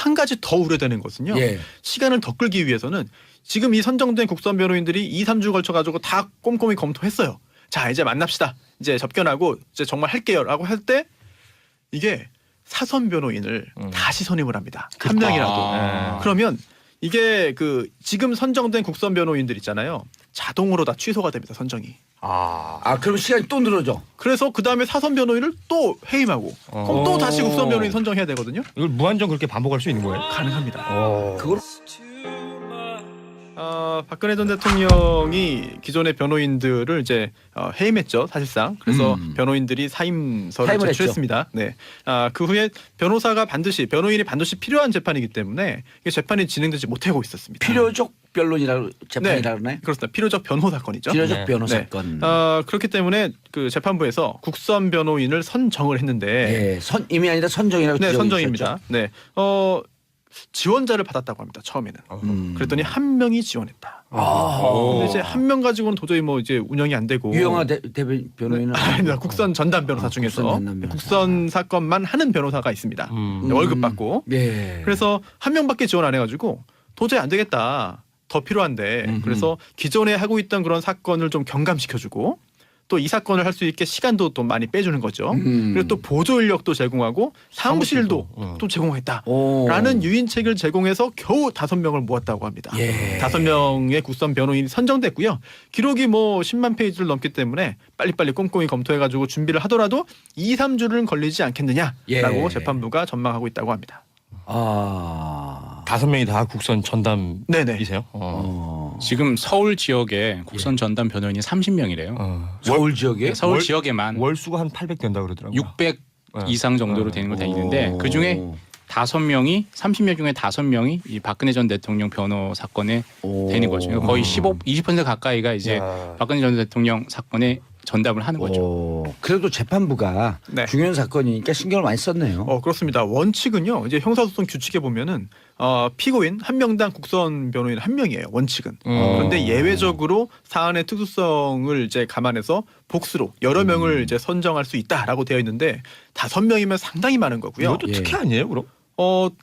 한 가지 더 우려되는 것은요. 예. 시간을 더 끌기 위해서는 지금 이 선정된 국선 변호인들이 2, 3주 걸쳐가지고 다 꼼꼼히 검토했어요. 자, 이제 만납시다. 이제 접견하고 이제 정말 할게요. 라고 할 때 이게 사선 변호인을 다시 선임을 합니다. 한 명이라도. 그러면 이게 그 지금 선정된 국선 변호인들 있잖아요. 자동으로 다 취소가 됩니다. 선정이. 그럼 시간이 또 늘어져. 그래서 그 다음에 사선 변호인을 또 해임하고 그럼 또 다시 국선 변호인 선정해야 되거든요. 이걸 무한정 그렇게 반복할 수 있는 거예요? 가능합니다. 그걸 박근혜 전 대통령이 기존의 변호인들을 이제 해임했죠, 사실상. 그래서 변호인들이 사임서를 사임을 제출했습니다. 네. 그 후에 변호인이 반드시 필요한 재판이기 때문에 이게 재판이 진행되지 못하고 있었습니다. 필요적 변론이라고 재판이라 그러나요? 그렇습니다. 필요적 변호 사건이죠. 필요적 네. 변호 네. 사건. 그렇기 때문에 그 재판부에서 국선 변호인을 선정을 했는데 예, 이미 아니라 선정이라고 네, 지적이 선정입니다. 있었죠. 네. 지원자를 받았다고 합니다. 처음에는. 그랬더니 한 명이 지원했다. 근데 이제 한 명 가지고는 도저히 뭐 이제 운영이 안 되고. 유영아 대변 변호인은 아닙니다. 국선 전담 변호사 중에서 국선 전담 변호사. 국선 사건만 하는 변호사가 있습니다. 월급 받고. 예. 그래서 한 명밖에 지원 안 해가지고 도저히 안 되겠다. 더 필요한데. 그래서 기존에 하고 있던 그런 사건을 좀 경감시켜주고 또 이 사건을 할 수 있게 시간도 또 많이 빼주는 거죠. 그리고 또 보조 인력도 제공하고 사무실도 또 제공했다라는 유인책을 제공해서 겨우 5명을 모았다고 합니다. 예. 5명의 국선 변호인이 선정됐고요. 기록이 뭐 10만 페이지를 넘기 때문에 빨리빨리 꼼꼼히 검토해가지고 준비를 하더라도 2, 3주는 걸리지 않겠느냐라고 예. 재판부가 전망하고 있다고 합니다. 5명이 다 국선 전담이세요? 지금 서울 지역에 국선 전담 변호인이 30명이래요. 서울 지역에 서울 지역에만 월수가 한 800 된다 그러더라고요. 600 이상 정도로 되는 걸로 돼 있는데 그 중에 5명이 30명 중에 5명이 이 박근혜 전 대통령 변호 사건에 되는 거죠. 그러니까 거의 20% 가까이가 이제 박근혜 전 대통령 사건에 전담을 하는 거죠. 그래도 재판부가 네. 중요한 사건이니까 신경을 많이 썼네요. 그렇습니다. 원칙은요. 이제 형사소송 규칙에 보면은 피고인 한 명당 국선 변호인 한 명이에요. 원칙은. 그런데 예외적으로 사안의 특수성을 이제 감안해서 복수로 여러 명을 이제 선정할 수 있다라고 되어 있는데 5명이면 상당히 많은 거고요. 이것도 특혜 아니에요, 그럼?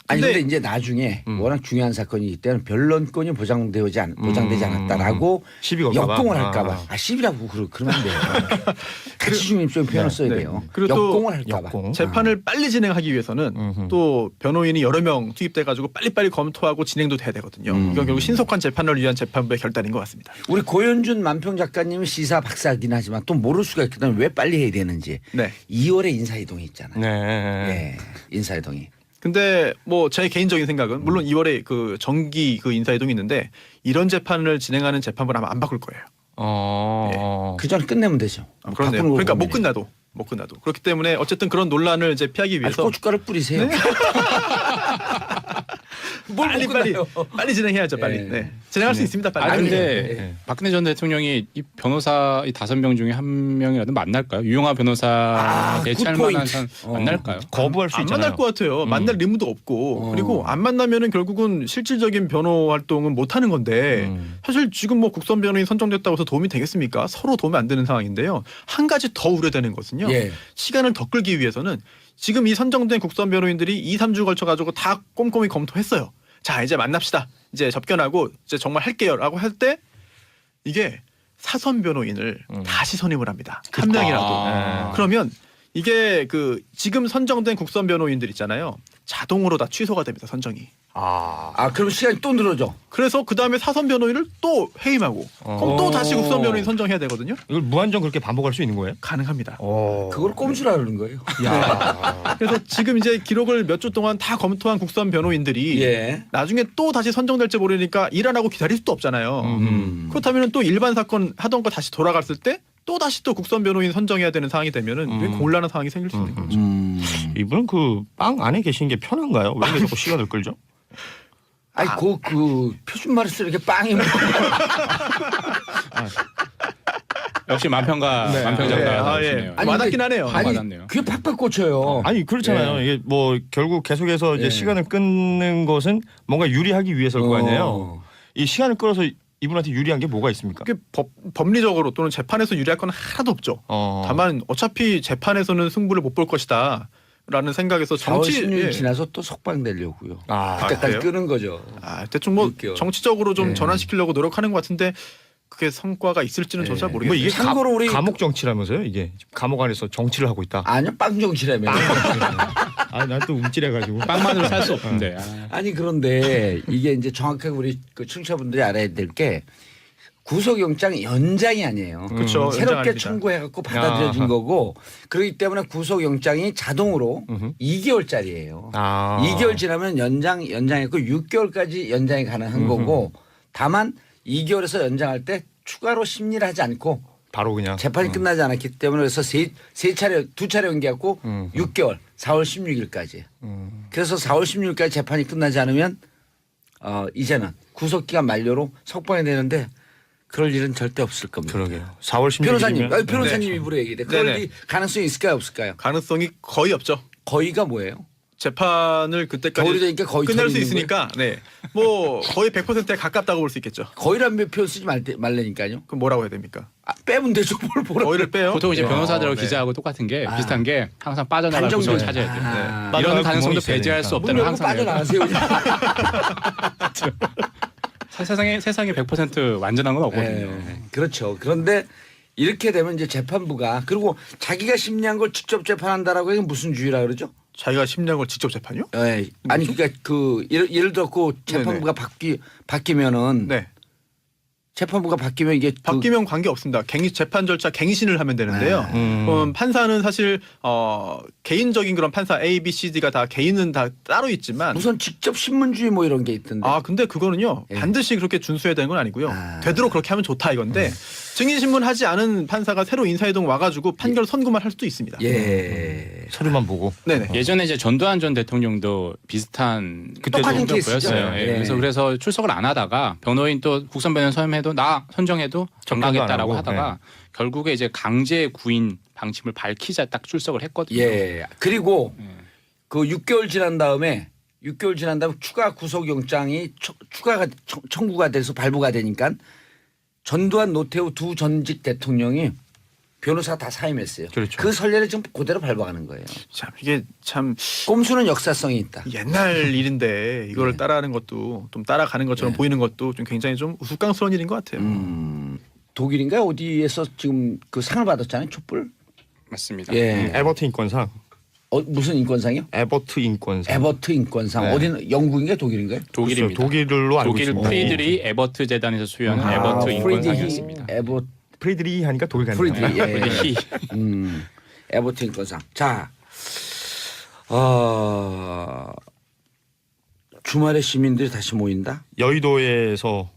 아니 근데 이제 나중에 워낙 중요한 사건이기 때문에 변론권이 보장되지 않았다라고 시비 걸까 봐. 역공을 할까봐. 시비라고 그러면 안 돼요. 같이 중립적인 표현을 써야 돼요. 그리고 또 역공을 할까봐. 재판을 빨리 진행하기 위해서는 또 변호인이 여러 명 투입돼가지고 빨리빨리 검토하고 진행도 돼야 되거든요. 이건 결국 신속한 재판을 위한 재판부의 결단인 것 같습니다. 우리 고현준 만평 작가님은 시사 박사긴 하지만 또 모를 수가 있거든요. 왜 빨리 해야 되는지. 네. 2월에 인사이동이 있잖아요. 네. 인사이동이. 근데 뭐 제 개인적인 생각은 물론 2월에 그 정기 그 인사이동이 있는데 이런 재판을 진행하는 재판부는 아마 안 바꿀 거예요. 그 전에 끝내면 되죠. 그런데요. 바꾸는 그러니까 거 못 끝나도 그렇기 때문에 어쨌든 그런 논란을 이제 피하기 위해서 고춧가루 뿌리세요. 빨리 진행해야죠. 빨리. 네. 진행할 수 있습니다. 빨리. 근데 박근혜 전 대통령이 이 변호사 이 5명 중에 한 명이라도 만날까요? 유영아 변호사 대체할 만한 사람 만날까요? 거부할 수 안 있잖아요. 만날 것 같아요. 만날 의무도 없고 그리고 안 만나면은 결국은 실질적인 변호 활동은 못 하는 건데 사실 지금 뭐 국선 변호인 선정됐다고 해서 도움이 되겠습니까? 서로 도움이 안 되는 상황인데요. 한 가지 더 우려되는 것은요. 시간을 더 끌기 위해서는 지금 이 선정된 국선 변호인들이 2, 3주 걸쳐가지고 다 꼼꼼히 검토했어요. 자, 이제 만납시다. 이제 접견하고 이제 정말 할게요라고 할 때 이게 사선 변호인을 다시 선임을 합니다. 한 명이라도. 그러면 이게 그 지금 선정된 국선 변호인들 있잖아요. 자동으로 다 취소가 됩니다. 선정이. 그럼 시간이 또 늘어져. 그래서 그 다음에 사선 변호인을 또 해임하고 그럼 또 다시 국선 변호인 선정해야 되거든요. 이걸 무한정 그렇게 반복할 수 있는 거예요? 가능합니다. 그걸 꼼수라는 거예요. 그래서 지금 이제 기록을 몇 주 동안 다 검토한 국선 변호인들이 나중에 또 다시 선정될지 모르니까 일 안 하고 기다릴 수도 없잖아요. 그렇다면 또 일반 사건 하던 거 다시 돌아갔을 때 또 다시 또 국선 변호인 선정해야 되는 상황이 되면은 왜 곤란한 상황이 생길 수 있는 거죠. 이분은 그 빵 안에 계신 게 편한가요? 왜 자꾸 시간을 끌죠? 아니 그 표준말을 쓰는 게 빵이 역시 만평가 만평작가 나오시네요. 와닿긴 하네요. 와닿네요. 그게 팍팍 꽂혀요. 아니 그렇잖아요. 이게 뭐 결국 계속해서 이제 시간을 끊는 것은 뭔가 유리하기 위해서일 거 아니에요. 이 시간을 끌어서 이분한테 유리한 게 뭐가 있습니까? 그게 법리적으로 또는 재판에서 유리할 건 하나도 없죠. 다만 어차피 재판에서는 승부를 못 볼 것이다. 라는 생각에서 4월 정치 16일 예. 지나서 또 석방되려고요. 그때까지 그래요? 끄는 거죠. 대충 뭐 6개월. 정치적으로 좀 예. 전환시키려고 노력하는 것 같은데 그게 성과가 있을지는 저는 잘 뭐 모르겠어요. 이게 참고로 우리 감옥 정치라면서요? 이게 감옥 안에서 정치를 하고 있다. 아니요 빵정치라며. 난 또 움찔해가지고. 빵만으로 살 수 없는데. 아니 그런데 이게 이제 정확하게 우리 그 청취자분들이 알아야 될 게 구속영장 연장이 아니에요. 그렇죠. 연장 새롭게 아닙니다. 청구해갖고 받아들여진 아하. 거고 그렇기 때문에 구속영장이 자동으로 음흠. 2개월짜리예요. 2개월 지나면 연장했고 6개월까지 연장이 가능한 거고 다만 2개월에서 연장할 때 추가로 심리를 하지 않고 바로 그냥 재판이 끝나지 않았기 때문에 그래서 두 차례 연기했고 6개월 4월 16일까지. 그래서 4월 16일까지 재판이 끝나지 않으면 이제는 구속기간 만료로 석방이 되는데 그럴 일은 절대 없을 겁니다. 그러게요. 4월 16일이면 변호사님, 변호사님 입으로 얘기해. 그럴 네네. 리 가능성이 있을까요, 없을까요? 가능성이 거의 없죠. 거의가 뭐예요? 재판을 그때까지 겨울이 되니까 거의 끝낼 수 털리는 있으니까 네. 뭐 거의 100%에 가깝다고 볼 수 있겠죠. 거의란 표현 쓰지 말라니까요. 그럼 뭐라고 해야 됩니까? 빼면 되죠. 뭘 보라. 거의를 빼요. 보통 이제 변호사들하고 네. 기자하고 똑같은 게 비슷한 게 항상 빠져나갈 반정도. 구석을 찾아야 돼요. 아. 네. 이런 빠져나갈 가능성도 구멍이 있어야 배제할 수 되니까. 없다는 항상 빠져나가세요. 세상에 100% 완전한 건 없거든요. 네, 그렇죠. 그런데 이렇게 되면 이제 재판부가 그리고 자기가 심리한 걸 직접 재판한다라고 하면 무슨 주의라 그러죠? 자기가 심리한 걸 직접 재판이요? 네. 아니 그러니까 그 예를 들어 그 재판부가 바뀌면은 네. 재판부가 바뀌면 이게 바뀌면 관계 없습니다. 재판 절차 갱신을 하면 되는데요. 판사는 사실 개인적인 그런 판사 A, B, C, D가 다 개인은 다 따로 있지만 우선 직접 신문주의 뭐 이런 게 있던데. 근데 그거는요. 예. 반드시 그렇게 준수해야 되는 건 아니고요. 되도록 그렇게 하면 좋다 이건데 증인신문 하지 않은 판사가 새로 인사이동 와가지고 판결 선고만 할 수도 있습니다. 예. 서류만 보고. 네네. 예전에 이제 전두환 전 대통령도 비슷한 똑같은 그때도 케이스죠. 보였어요. 예. 예. 그래서 출석을 안 하다가 변호인 또 국선 변호인 선임해도 나 선정해도 정가겠다라고 하고, 하다가 결국에 이제 강제 구인 방침을 밝히자 딱 출석을 했거든요. 예. 그리고 그 6개월 지난 다음에 추가 구속영장이 추가가 청구가 돼서 발부가 되니까 전두환 노태우 두 전직 대통령이 변호사 다 사임했어요. 그렇죠. 그 선례를 지금 그대로 밟아가는 거예요. 참 이게 참 꼼수는 역사성이 있다. 옛날 일인데 이거를 예. 따라하는 것도 좀 따라가는 것처럼 보이는 것도 좀 굉장히 좀 우스꽝스러운 일인 것 같아요. 독일인가 어디에서 지금 그 상을 받았잖아요. 촛불. 맞습니다. 예. 에버트 인권상. 무슨 인권상이요? 에버트 인권상. 에버트 인권상. 네. 어디는 영국인가요? 독일인가요? 독일입니다. 독일로 알고 독일 있습니다. 프리드리 에버트 재단에서 수여하는 에버트 인권상이었습니다. 프리드리 하니까 독일 가는 프리드리. 거예요. 예. 프리드리. 에버트 인권상. 자, 주말에 시민들이 다시 모인다. 여의도에서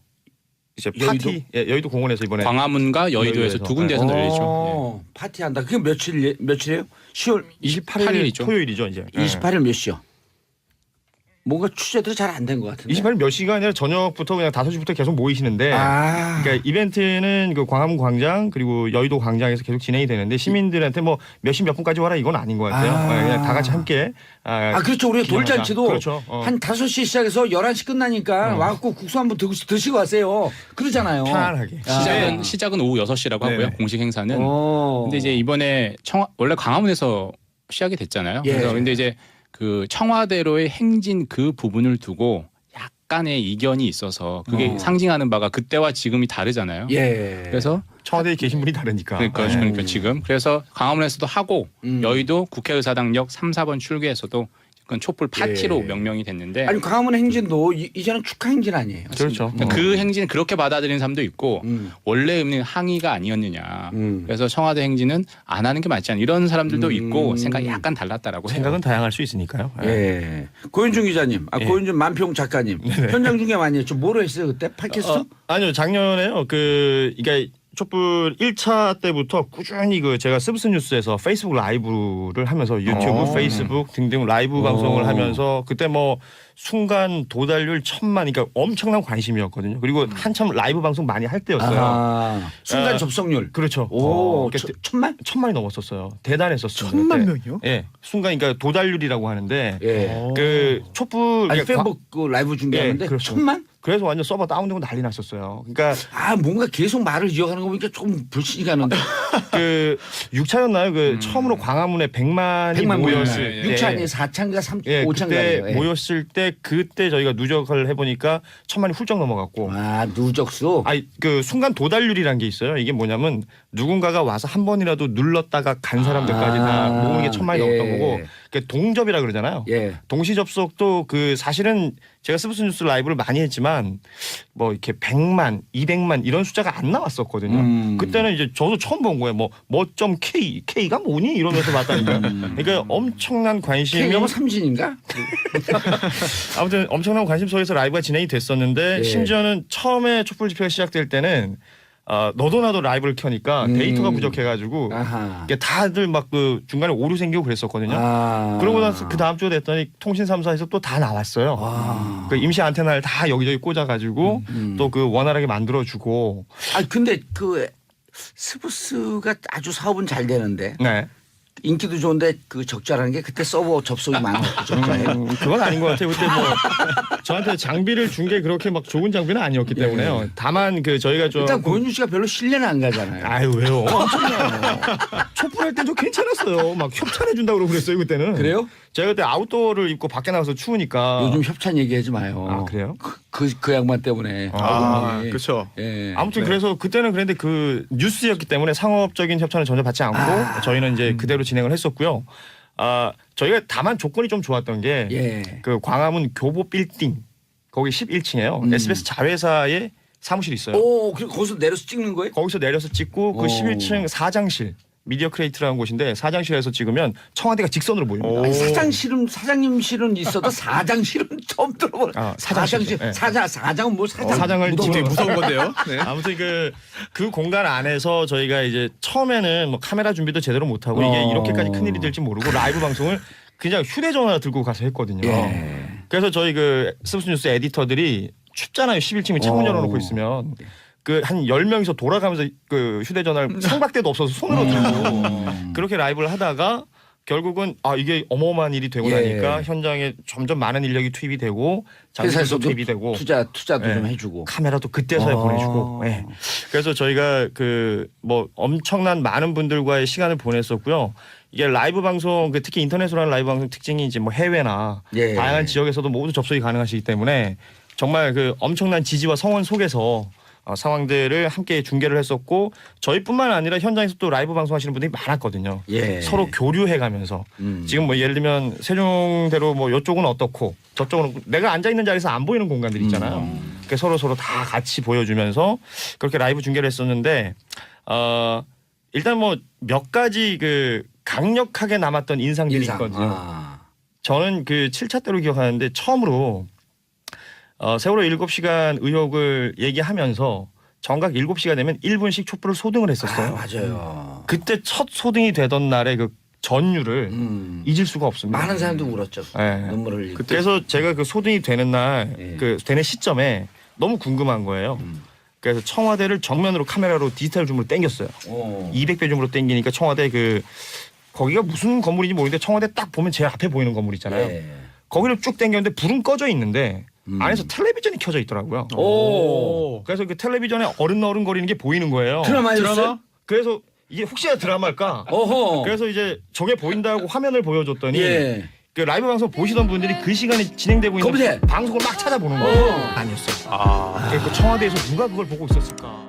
이제 여의도? 파티, 여의도 공원에서 이번에 광화문과 여의도에서 여의도에서. 두 군데에서 열리죠. 파티한다. 그게 며칠이에요? 10월 28일 토요일이죠 이제. 28일 몇 시요? 뭔가 취재들이 잘 안 된 것 같은데. 28일 몇 시가 아니라 저녁부터 그냥 5시부터 계속 모이시는데 그러니까 이벤트는 그 광화문 광장 그리고 여의도 광장에서 계속 진행이 되는데 시민들한테 뭐 몇 시 몇 분까지 와라 이건 아닌 것 같아요. 그냥 다 같이 함께 그렇죠. 우리가 기념하자. 돌잔치도 그렇죠. 한 5시 시작해서 11시 끝나니까 와갖고 국수 한번 드시고 가세요. 그러잖아요. 편안하게. 시작은 오후 6시라고 하고요. 네네. 공식 행사는. 어. 근데 이제 이번에 원래 광화문에서 시작이 됐잖아요. 예. 그래서 근데 이제 그 청와대로의 행진 그 부분을 두고 약간의 이견이 있어서 그게 상징하는 바가 그때와 지금이 다르잖아요. 예. 그래서 청와대에 계신 분이 다르니까. 그러니까 지금 그래서 광화문에서도 하고 여의도 국회의사당역 3, 4번 출구에서도 그건 촛불 파티로 예. 명명이 됐는데 아니 광화문 행진도 이제는 축하 행진 아니에요. 그렇죠. 그 행진을 그렇게 받아들이는 사람도 있고 원래 의미는 항의가 아니었느냐. 그래서 청와대 행진은 안 하는 게 맞지 않냐 이런 사람들도 있고 생각이 약간 달랐다라고 해요. 생각은 다양할 수 있으니까요. 예. 고윤중 기자님, 고윤중 만평 작가님 현장 중계 많이 했죠. 뭐로 했어요 그때? 팟캐스트? 아니요 작년에요. 그러니까 촛불 1차 때부터 꾸준히 제가 스브스 뉴스에서 페이스북 라이브를 하면서 유튜브, 페이스북 등등 라이브 방송을 하면서 그때 뭐 순간 도달률 1000만, 그러니까 엄청난 관심이었거든요. 그리고 한참 라이브 방송 많이 할 때였어요. 순간 접속률. 그렇죠. 오, 그러니까 1000만? 1000만이 넘었었어요. 대단했었어요. 1000만 그때. 명이요? 예, 순간 그러니까 도달률이라고 하는데 예. 그 촛불 아니 그러니까 페이스북 그 라이브 중계하는데 예, 그렇죠. 1000만? 그래서 완전 서버 다운되고 난리 났었어요. 그러니까 아 뭔가 계속 말을 이어가는 거 보니까 조금 불신이 가는데. 그 6차였나요? 그 처음으로 광화문에 100만이 100만 모였을 때 6차 아니 4차인가 3, 예, 5차인가. 그때 모였을 때 그때 저희가 누적을 해보니까 1000만이 훌쩍 넘어갔고. 아 누적수. 아니 그 순간 도달률이란 게 있어요. 이게 뭐냐면 누군가가 와서 한 번이라도 눌렀다가 간 사람들까지 다 모으는 게 1000만이 넘었던 거고. 그 동접이라 그러잖아요. 예. 동시 접속도 그 사실은 제가 스브스 뉴스 라이브를 많이 했지만 뭐 이렇게 100만, 200만 이런 숫자가 안 나왔었거든요. 그때는 이제 저도 처음 본 거예요. 뭐.K K가 뭐니 이러면서 봤다니까. 그러니까 엄청난 관심이 K가 뭐 삼진인가? 아무튼 엄청난 관심 속에서 라이브가 진행이 됐었는데 예. 심지어는 처음에 촛불 집회가 시작될 때는 너도 나도 라이브를 켜니까 데이터가 부족해가지고 아하. 이게 다들 막 그 중간에 오류 생기고 그랬었거든요. 그러고 나서 그 다음 주에 됐더니 통신 3사에서 또 다 나왔어요. 그 임시 안테나를 다 여기저기 꽂아가지고 또 그 원활하게 만들어주고. 아 근데 그 스브스가 아주 사업은 잘 되는데 네. 인기도 좋은데 그 적자라는 게 그때 서버 접속이 많았고 적자예요. 그건 아닌 것 같아요. 그때 뭐 저한테 장비를 준 게 그렇게 막 좋은 장비는 아니었기 때문에요. 다만 그 저희가 좀 일단 고현주 씨가 별로 신뢰는 안 가잖아요. 아유 왜요? 촛불할 땐 좀 괜찮았어요. 막 협찬해 준다고 그랬어요 그때는. 그래요? 제가 그때 아웃도어를 입고 밖에 나가서 추우니까. 요즘 협찬 얘기하지 마요. 아 그래요? 그 양반 때문에. 그렇죠. 예. 아무튼 그래서 그때는 그런데 그 뉴스였기 때문에 상업적인 협찬을 전혀 받지 않고 저희는 이제 그대로 진행을 했었고요. 저희가 다만 조건이 좀 좋았던 게 그 예. 광화문 교보 빌딩 거기 11층에요. SBS 자회사의 사무실이 있어요. 오, 그리고 거기서 내려서 찍는 거예요? 거기서 내려서 찍고 그 11층 사장실 미디어 크리에이트라는 곳인데 사장실에서 찍으면 청와대가 직선으로 보입니다. 아니, 사장님실은 있어도 사장실은 처음 들어보는. 사장실. 네. 사장은 뭐 사장. 사장을 되게 무서운 건데요. 네. 아무튼 그 공간 안에서 저희가 이제 처음에는 뭐 카메라 준비도 제대로 못하고 이게 이렇게까지 큰일이 될지 모르고 라이브 방송을 그냥 휴대전화 들고 가서 했거든요. 예. 그래서 저희 그 스브스 뉴스 에디터들이 춥잖아요. 11층에 창문 열어놓고 있으면. 그 한 10명이서 돌아가면서 그 휴대전화를 상박대도 없어서 손으로 들고 그렇게 라이브를 하다가 결국은 이게 어마어마한 일이 되고 나니까 현장에 점점 많은 인력이 투입이 되고 장비도 회사에서도 투입이 되고 투자도 네. 좀 해주고. 카메라도 그때서야 보내주고. 네. 그래서 저희가 그 뭐 엄청난 많은 분들과의 시간을 보냈었고요. 이게 라이브 방송 특히 인터넷으로 하는 라이브 방송 특징이 이제 뭐 해외나 다양한 지역에서도 모두 접속이 가능하시기 때문에 정말 그 엄청난 지지와 성원 속에서 상황들을 함께 중계를 했었고 저희뿐만 아니라 현장에서 또 라이브 방송하시는 분들이 많았거든요. 예. 서로 교류해가면서 지금 뭐 예를 들면 세종대로 뭐 이쪽은 어떻고 저쪽은 내가 앉아 있는 자리에서 안 보이는 공간들 있잖아요. 그러니까 서로 다 같이 보여주면서 그렇게 라이브 중계를 했었는데 일단 뭐 몇 가지 그 강력하게 남았던 인상들이 있거든요. 저는 그 7차 때로 기억하는데 처음으로 세월호 7시간 의혹을 얘기하면서 정각 7시가 되면 1분씩 촛불을 소등을 했었어요. 맞아요. 그때 첫 소등이 되던 날의 그 전율을 잊을 수가 없습니다. 많은 사람도 울었죠. 네. 눈물을 흘리고. 그래서 제가 그 소등이 되는 날, 되는 시점에 너무 궁금한 거예요. 그래서 청와대를 정면으로 카메라로 디지털 줌으로 당겼어요. 200배 줌으로 당기니까 청와대 거기가 무슨 건물인지 모르겠는데 청와대 딱 보면 제일 앞에 보이는 건물 있잖아요. 거기를 쭉 당겼는데 불은 꺼져 있는데 안에서 텔레비전이 켜져 있더라고요. 그래서 그 텔레비전에 어른거리는 게 보이는 거예요. 드라마? 그래서 이게 혹시나 드라마일까? 그래서 이제 저게 보인다고 화면을 보여줬더니 그 라이브 방송 보시던 분들이 그 시간에 진행되고 있는 방송을 막 찾아보는 거예요. 아니었어요. 그래서 청와대에서 누가 그걸 보고 있었을까?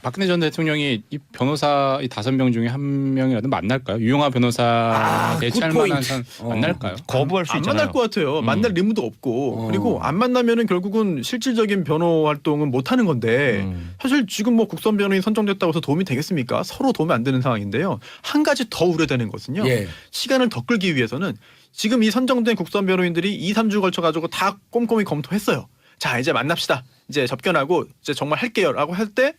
박근혜 전 대통령이 이 변호사 이 5명 중에 한 명이라도 만날까요? 유용하 변호사 대체할 만한 사람 만날까요? 거부할 수 안 있잖아요. 만날 것 같아요. 만날 의무도 없고 그리고 안 만나면은 결국은 실질적인 변호 활동은 못 하는 건데 사실 지금 뭐 국선 변호인 선정됐다고 해서 도움이 되겠습니까? 서로 도움이 안 되는 상황인데요. 한 가지 더 우려되는 것은요. 시간을 더 끌기 위해서는 지금 이 선정된 국선 변호인들이 2, 3주 걸쳐 가지고 다 꼼꼼히 검토했어요. 자 이제 만납시다. 이제 접견하고 이제 정말 할게요라고 할 때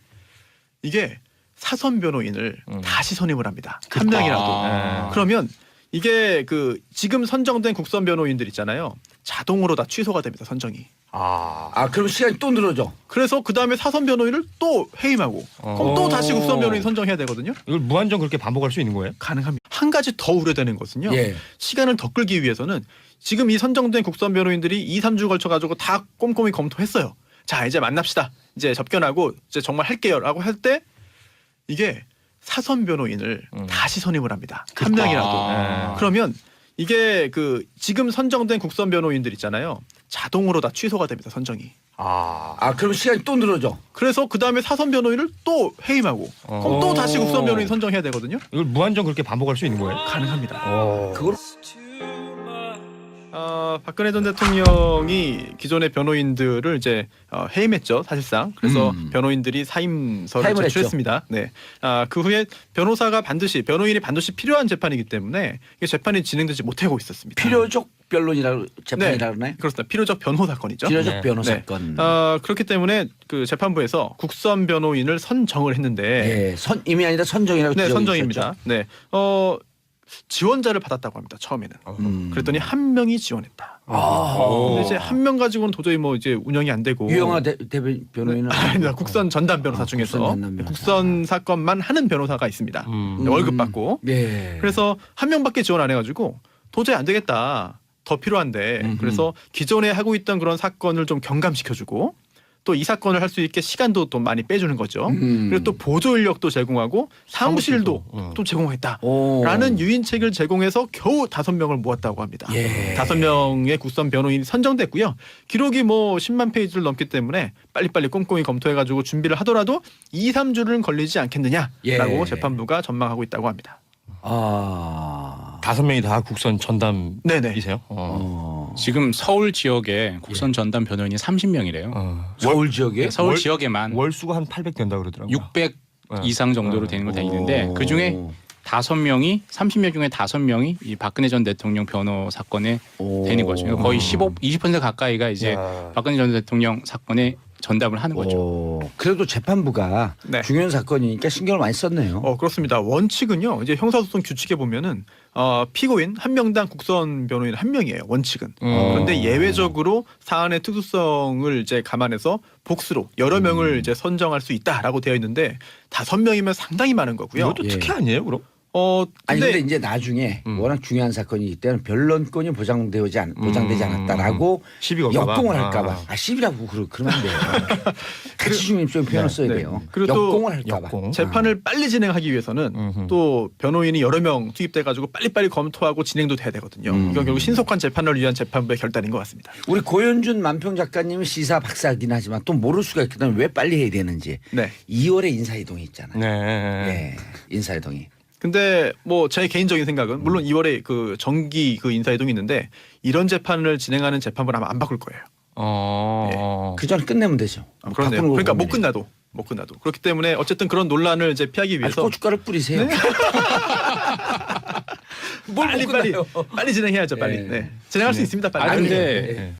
이게 사선 변호인을 다시 선임을 합니다. 한 명이라도. 그러면 이게 그 지금 선정된 국선 변호인들 있잖아요. 자동으로 다 취소가 됩니다. 선정이. 아 그럼 시간이 또 늘어져. 그래서 그 다음에 사선 변호인을 또 해임하고 그럼 또 다시 국선 변호인 선정해야 되거든요. 이걸 무한정 그렇게 반복할 수 있는 거예요? 가능합니다. 한 가지 더 우려되는 것은요. 예. 시간을 더 끌기 위해서는 지금 이 선정된 국선 변호인들이 2, 3주 걸쳐 가지고 다 꼼꼼히 검토했어요. 자 이제 만납시다. 이제 접견하고 이제 정말 할게요라고 할 때 이게 사선 변호인을 다시 선임을 합니다. 한 명이라도. 그러면 이게 그 지금 선정된 국선 변호인들 있잖아요. 자동으로 다 취소가 됩니다. 선정이. 아 그럼 시간이 또 늘어져. 그래서 그 다음에 사선 변호인을 또 해임하고 그럼 또 다시 국선 변호인 선정해야 되거든요. 이걸 무한정 그렇게 반복할 수 있는 거예요? 가능합니다. 그걸 박근혜 전 대통령이 기존의 변호인들을 이제 해임했죠, 사실상. 그래서 변호인들이 사임서를 사임을 제출했습니다. 네. 그 후에 변호인이 반드시 필요한 재판이기 때문에 이게 재판이 진행되지 못하고 있었습니다. 필요적 변론이라고 재판이라 그러나요? 그렇습니다. 필요적 변호 사건이죠. 필요적 네. 변호 네. 사건. 그렇기 때문에 그 재판부에서 국선 변호인을 선정을 했는데 예, 이미 아니라 선정이라고 네, 지적이 선정입니다. 있었죠. 네. 지원자를 받았다고 합니다. 처음에는. 그랬더니 한 명이 지원했다. 근데 이제 한 명 가지고는 도저히 뭐 이제 운영이 안 되고. 유영아 대변 변호인은 아닙니다. 국선 전담 변호사 중에서 국선 전담 변호사. 국선 사건만 하는 변호사가 있습니다. 월급 받고. 예. 그래서 한 명밖에 지원 안 해가지고 도저히 안 되겠다. 더 필요한데. 그래서 기존에 하고 있던 그런 사건을 좀 경감시켜주고 또 이 사건을 할 수 있게 시간도 또 많이 빼주는 거죠. 그리고 또 보조 인력도 제공하고 사무실도 또 제공했다라는 유인책을 제공해서 겨우 5명을 모았다고 합니다. 예. 5명의 국선 변호인이 선정됐고요. 기록이 뭐 10만 페이지를 넘기 때문에 빨리빨리 꼼꼼히 검토해가지고 준비를 하더라도 2, 3주는 걸리지 않겠느냐라고 예. 재판부가 전망하고 있다고 합니다. 5명이 다 국선 전담이세요? 지금 서울 지역에 국선 전담 변호인이 30명이래요. 서울 지역에 서울 지역에만 월수가 한 800 된다 그러더라고요. 600 이상 정도로 되는 걸로 돼 있는데 그 중에 5명이 30명 중에 5명이 이 박근혜 전 대통령 변호 사건에 되는 거죠. 그러니까 거의 20% 가까이가 이제 박근혜 전 대통령 사건에 전담을 하는 거죠. 그래도 재판부가 네. 중요한 사건이니까 신경을 많이 썼네요. 그렇습니다. 원칙은요. 이제 형사소송 규칙에 보면은 피고인 한 명당 국선 변호인 한 명이에요. 원칙은. 그런데 예외적으로 사안의 특수성을 이제 감안해서 복수로 여러 명을 이제 선정할 수 있다라고 되어 있는데 5명이면 상당히 많은 거고요. 이것도 특혜 아니에요, 그럼? 아니 근데 근데 이제 나중에 워낙 중요한 사건이기 때문에 변론권이 보장되지 않았다라고 시비 걸까 봐. 역공을 할까봐. 시비라고 그러면 안 돼요. 가치 중립적인 표현을 써야 돼요. 그리고 또 역공을 할까봐. 재판을 빨리 진행하기 위해서는 또 변호인이 여러 명 투입돼가지고 빨리빨리 검토하고 진행도 돼야 되거든요. 이건 결국 신속한 재판을 위한 재판부의 결단인 것 같습니다. 우리 고현준 만평 작가님은 시사 박사긴 하지만 또 모를 수가 있거든요. 왜 빨리 해야 되는지. 네. 2월에 인사이동이 있잖아요. 네. 네. 인사이동이. 근데 뭐 제 개인적인 생각은 물론 2월에 그 정기 그 인사이동이 있는데 이런 재판을 진행하는 재판부는 아마 안 바꿀 거예요. 그 전에 끝내면 되죠. 그런데요. 바꾸는 그러니까 거 못 끝나도 그렇기 때문에 어쨌든 그런 논란을 이제 피하기 위해서 고춧가루 뿌리세요. 빨리 진행해야죠. 빨리. 네. 네. 진행할 수 있습니다. 빨리. 근데